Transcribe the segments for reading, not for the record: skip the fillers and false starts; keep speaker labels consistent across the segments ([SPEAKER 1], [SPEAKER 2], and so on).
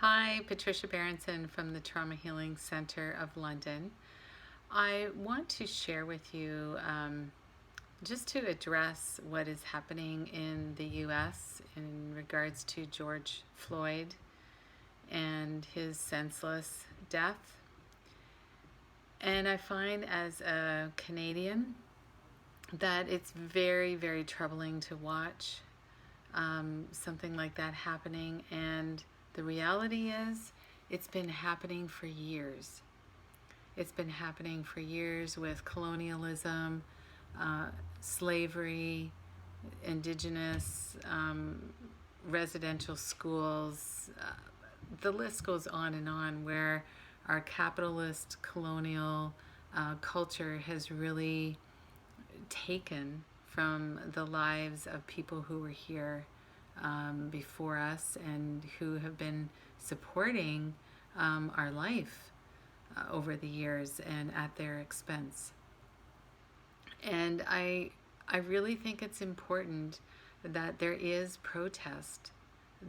[SPEAKER 1] Hi, Patricia Berenson from the Trauma Healing Center of London. I want to share with you just to address what is happening in the U.S. in regards to George Floyd and his senseless death. And I find as a Canadian that it's very, very troubling to watch something like that happening. And the reality is, it's been happening for years. It's been happening for years with colonialism, slavery, indigenous residential schools. The list goes on where our capitalist colonial culture has really taken from the lives of people who were here before us and who have been supporting our life over the years and at their expense. And I really think it's important that there is protest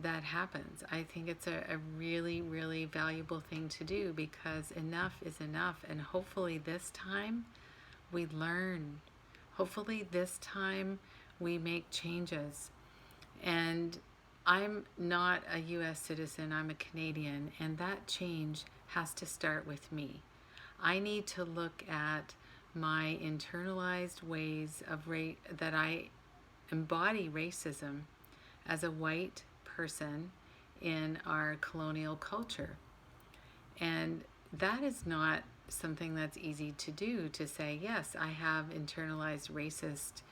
[SPEAKER 1] that happens. I think it's a really, really valuable thing to do because enough is enough. And hopefully this time we learn. Hopefully this time we make changes. And I'm not a US citizen, I'm a Canadian, and that change has to start with me. I need to look at my internalized ways of that I embody racism as a white person in our colonial culture. And that is not something that's easy to do, to say, yes, I have internalized racist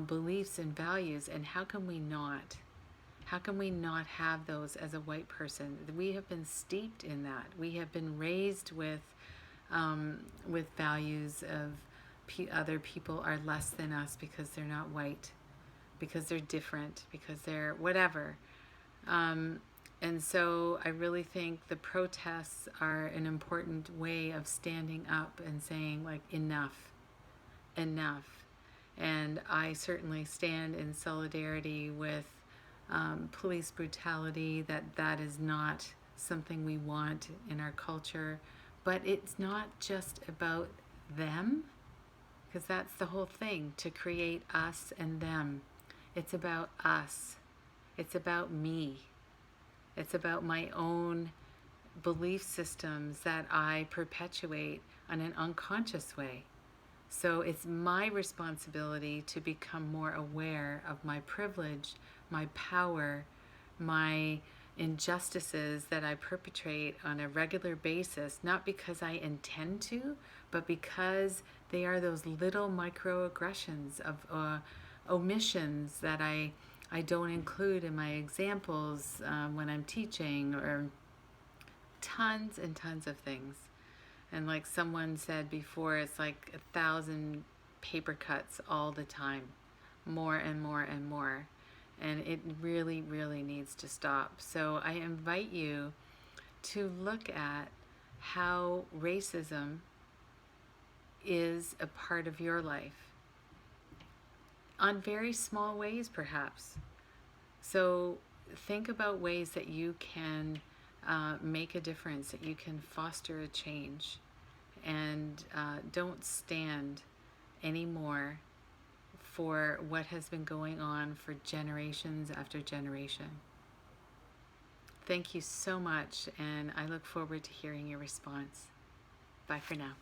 [SPEAKER 1] beliefs and values, and how can we not? How can we not have those as a white person? We have been steeped in that. We have been raised with values of other people are less than us because they're not white, because they're different, because they're whatever. And so I really think the protests are an important way of standing up and saying, like, enough, enough. And I certainly stand in solidarity with police brutality, that is not something we want in our culture. But it's not just about them, because that's the whole thing, to create us and them. It's about us. It's about me. It's about my own belief systems that I perpetuate in an unconscious way. So it's my responsibility to become more aware of my privilege, my power, my injustices that I perpetrate on a regular basis, not because I intend to, but because they are those little microaggressions of omissions that I don't include in my examples when I'm teaching, or tons and tons of things. And like someone said before, it's like 1,000 paper cuts all the time, more and more and more. And it really, really needs to stop. So I invite you to look at how racism is a part of your life, on very small ways perhaps. So think about ways that you can make a difference, that you can foster a change, and don't stand anymore for what has been going on for generations after generation. Thank you so much, and I look forward to hearing your response. Bye for now.